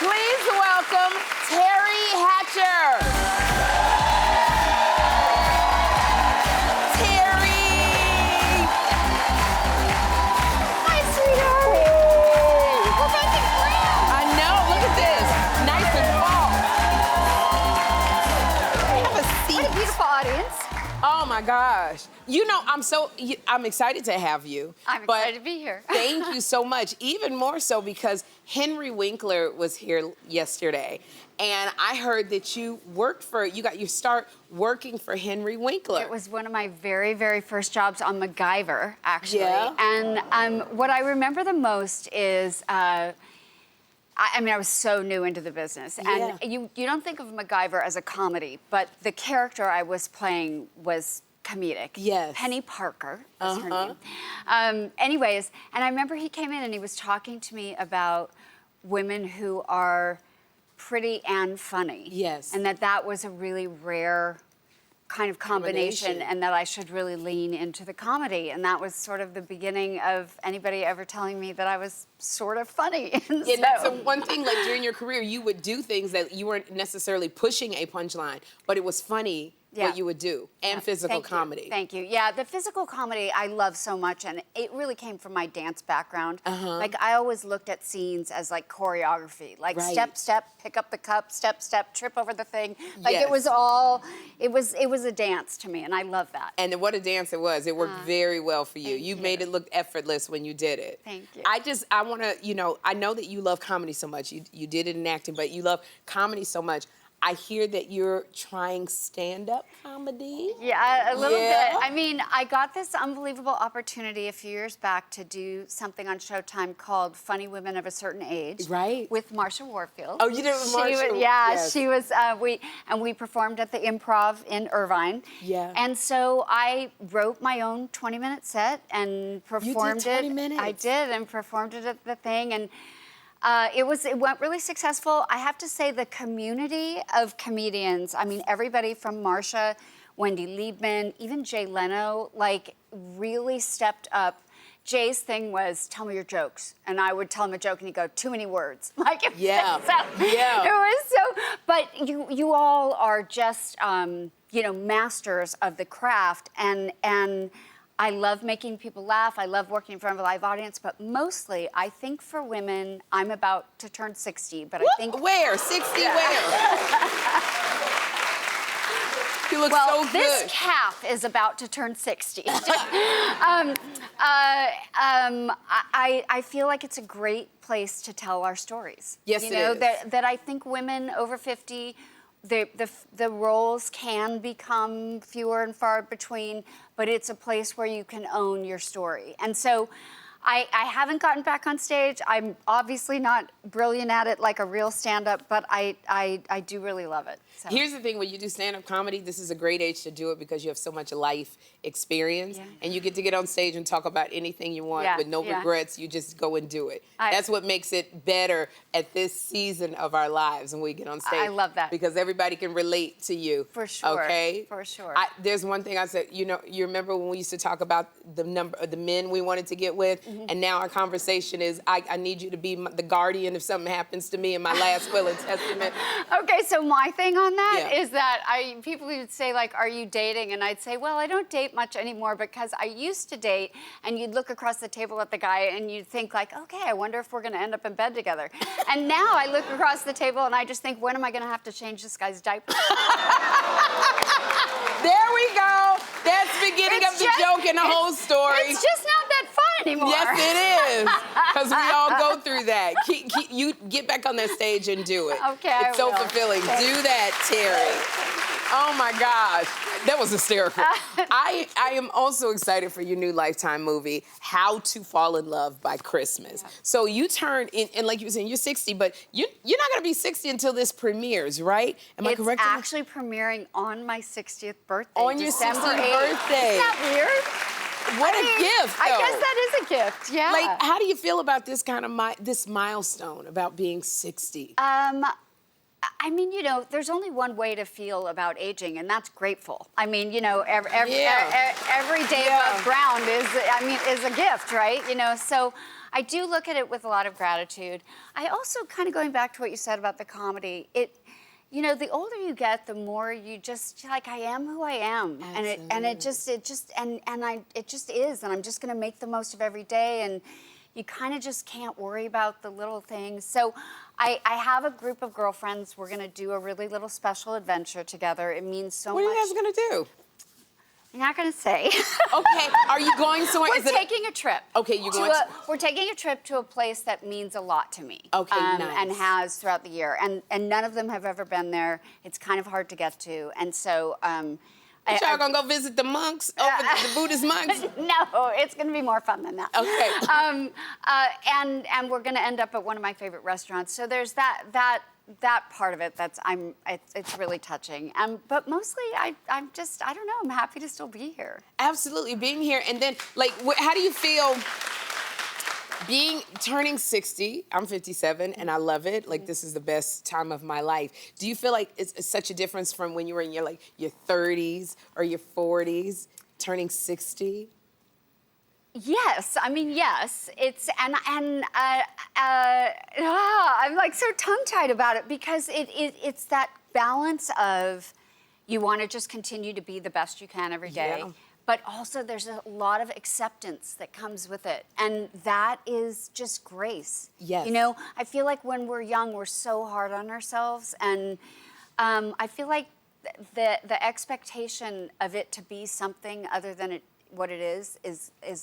Please welcome Teri Hatcher. Teri! Hi, sweetheart. Hey. We're making friends. I know. Look at this. Nice and fall. Have a seat. What a beautiful audience. Oh my gosh. You know, I'm excited to have you. I'm excited to be here. Thank you so much. Even more so because Henry Winkler was here yesterday. And I heard that you got your start working for Henry Winkler. It was one of my very, very first jobs on MacGyver, actually. Yeah. And what I remember the most is, I was so new into the business. And you don't think of MacGyver as a comedy, but the character I was playing was comedic. Yes. Penny Parker is her name. Anyways, and I remember he came in and he was talking to me about women who are pretty and funny. Yes. And that was a really rare kind of combination and that I should really lean into the comedy. And that was sort of the beginning of anybody ever telling me that I was sort of funny. And that's the one thing, like during your career, you would do things that you weren't necessarily pushing a punchline, but it was funny what you would do, and physical comedy. Thank you. Yeah, the physical comedy I love so much, and it really came from my dance background. Like, I always looked at scenes as like choreography, like step, step, pick up the cup, step, step, trip over the thing. Like it was all, it was a dance to me, and I love that. And what a dance it was. It worked very well for you. You made it look effortless when you did it. Thank you. I want to, I know that you love comedy so much. You did it in acting, but you love comedy so much. I hear that you're trying stand-up comedy. Yeah, a little bit. I mean, I got this unbelievable opportunity a few years back to do something on Showtime called Funny Women of a Certain Age. Right. With Marsha Warfield. Oh, you did it with Marsha? Yeah, she was, we performed at the Improv in Irvine. Yeah. And so I wrote my own 20-minute set and performed you did 20 minutes? I did, and performed it at the thing. And it went really successful. I have to say the community of comedians, I mean, everybody from Marsha, Wendy Liebman, even Jay Leno, like, really stepped up. Jay's thing was, tell me your jokes. And I would tell him a joke and he'd go, too many words. Like, it was so, but you all are just, masters of the craft. And I love making people laugh. I love working in front of a live audience, but mostly, I think for women, I'm about to turn 60, but I think... Where? 60 where? You look so good. This calf is about to turn 60. I feel like it's a great place to tell our stories. Yes, it is. That I think women over 50... The roles can become fewer and far between, but it's a place where you can own your story. And so I haven't gotten back on stage. I'm obviously not brilliant at it like a real stand-up, but I do really love it. So. Here's the thing, when you do stand-up comedy, this is a great age to do it because you have so much life experience, and you get to get on stage and talk about anything you want with no regrets. You just go and do it. That's what makes it better at this season of our lives when we get on stage. I love that. Because everybody can relate to you. For sure. Okay? For sure. There's one thing I said, you remember when we used to talk about the number of the men we wanted to get with? And now our conversation is, I need you to be the guardian if something happens to me in my last will and testament. Okay, so my thing on that is that people would say, like, are you dating? And I'd say, well, I don't date much anymore because I used to date, and you'd look across the table at the guy and you'd think, like, okay, I wonder if we're gonna end up in bed together. And now I look across the table and I just think, when am I gonna have to change this guy's diaper? There we go. That's the beginning of the joke and the whole story. It's just not that fun anymore. Yes, it is. Because we all go through that. You get back on that stage and do it. Okay, It's so fulfilling. Do that, Teri. Oh my gosh, that was hysterical. I am also excited for your new Lifetime movie, How to Fall in Love by Christmas. So you turn, and like you were saying, you're 60, but you're not gonna be 60 until this premieres, right? Am I correct? It's actually premiering on my 60th birthday. On your 60th birthday. Isn't that weird? What a gift, though. I guess that is a gift, yeah. Like, how do you feel about this kind of this milestone about being 60? I mean, there's only one way to feel about aging, and that's grateful. I mean, every day above ground is a gift, right? So I do look at it with a lot of gratitude. I also kind of going back to what you said about the comedy. You know, the older you get, the more you just like I am who I am, Absolutely. and it just it just is, and I'm just going to make the most of every day, and you kind of just can't worry about the little things. So I have a group of girlfriends. We're going to do a really little special adventure together. It means so much. What are you guys gonna do? I'm not going to say. Okay, are you going somewhere? We're taking a trip. Okay, you're going to... We're taking a trip to a place that means a lot to me. Okay, nice. And has throughout the year. And none of them have ever been there. It's kind of hard to get to. And so... y'all gonna go visit the monks, the Buddhist monks? No, it's gonna be more fun than that. Okay. And we're gonna end up at one of my favorite restaurants. So there's that part of it it's really touching. But mostly I don't know, I'm happy to still be here. Absolutely, being here. And then, like, how do you feel turning 60? I'm 57 and I love it. Like, this is the best time of my life. Do you feel like it's such a difference from when you were in your 30s or your 40s, turning 60? Yes, I mean, yes. It's I'm like so tongue-tied about it because it's that balance of you want to just continue to be the best you can every day, Yeah. but also there's a lot of acceptance that comes with it, and that is just grace. Yes. You know, I feel like when we're young, we're so hard on ourselves, and I feel like the expectation of it to be something other than what it is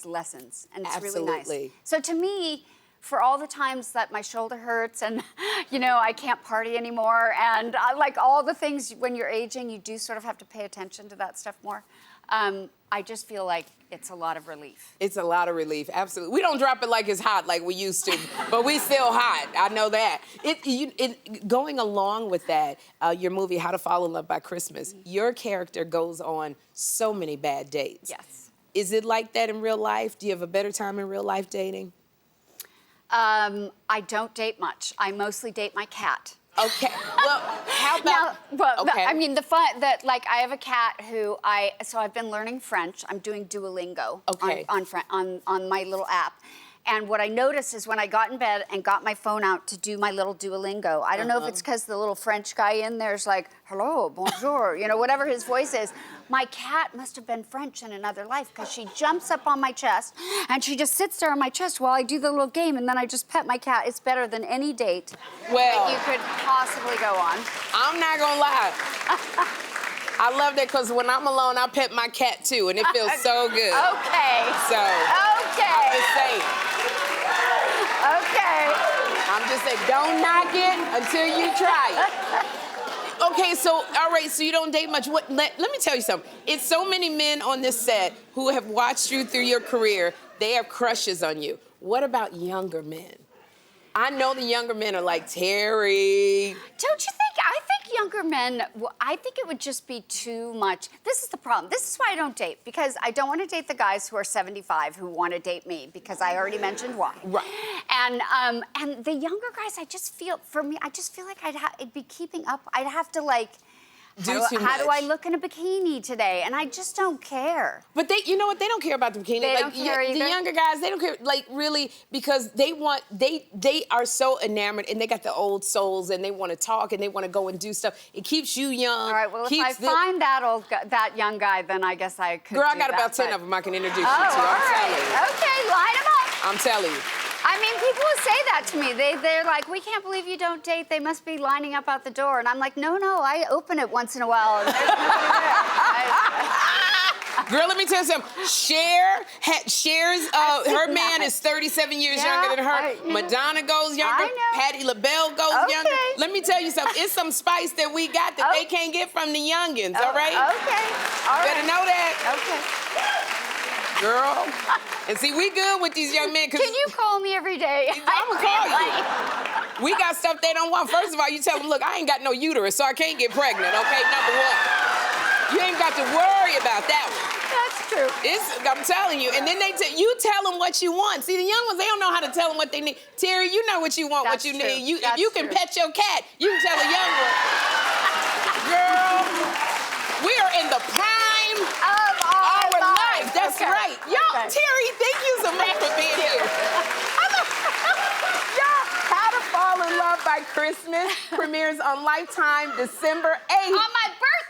lessons, and it's really nice. Absolutely. So to me, for all the times that my shoulder hurts and, you know, I can't party anymore, and like all the things when you're aging, you do sort of have to pay attention to that stuff more. I just feel like it's a lot of relief. It's a lot of relief, absolutely. We don't drop it like it's hot like we used to, but we still hot. I know that. Going along with that, your movie, How to Fall in Love by Christmas, your character goes on so many bad dates. Yes. Is it like that in real life? Do you have a better time in real life dating? I don't date much. I mostly date my cat. Okay. Well, how about... okay. I mean, like, I have a cat who so I've been learning French. I'm doing Duolingo Okay. on my little app. And what I noticed is when I got in bed and got my phone out to do my little Duolingo, I don't know if it's because the little French guy in there's like, hello, bonjour, you know, whatever his voice is. My cat must have been French in another life because she jumps up on my chest and she just sits there on my chest while I do the little game, and then I just pet my cat. It's better than any date that you could possibly go on. I'm not gonna lie. I love that because when I'm alone, I pet my cat too, and it feels so good. Okay. So, okay. I'm just saying. Okay. I'm just saying, don't knock it until you try it. Okay, so, all right, so you don't date much. Let me tell you something. It's so many men on this set who have watched you through your career. They have crushes on you. What about younger men? I know the younger men are like, Teri. Don't you think? I think younger men, I think it would just be too much. This is the problem. This is why I don't date, because I don't want to date the guys who are 75 who want to date me, because I already mentioned why. Right. And the younger guys, I just feel like it'd be keeping up. I'd have to like, how do I look in a bikini today? And I just don't care. But you know what? They don't care about the bikini. They don't care either. The younger guys, they don't care, like, really, because they are so enamored, and they got the old souls, and they want to talk, and they want to go and do stuff. It keeps you young. All right, well, if I find that young guy, then I guess I could. Girl, I got about 10 of them I can introduce you to. All I'm telling right. you. Okay, line them up. I'm telling you. I mean, people will say that to me. They're like, we can't believe you don't date. They must be lining up out the door. And I'm like, no, I open it once in a while. And there's nobody there. Girl, let me tell you something. Cher's, her man is 37 years younger than her. Madonna goes younger. I know. Patti LaBelle goes younger. Let me tell you something. It's some spice that we got that they can't get from the youngins, all right? Okay. All Better know that. Okay. Girl. And see, we good with these young men. Can you call me every day? I'm gonna call you. We got stuff they don't want. First of all, you tell them, look, I ain't got no uterus, so I can't get pregnant, okay? Number one. You ain't got to worry about that one. That's true. I'm telling you. And then you tell them what you want. See, the young ones, they don't know how to tell them what they need. Teri, you know what you want, what you need. If you can pet your cat, you can tell a young one. Girl, we are in the prime of our life. That's right. Yo, Teri, thank you so much for being here. in Love by Christmas premieres on Lifetime December 8th. On my birthday!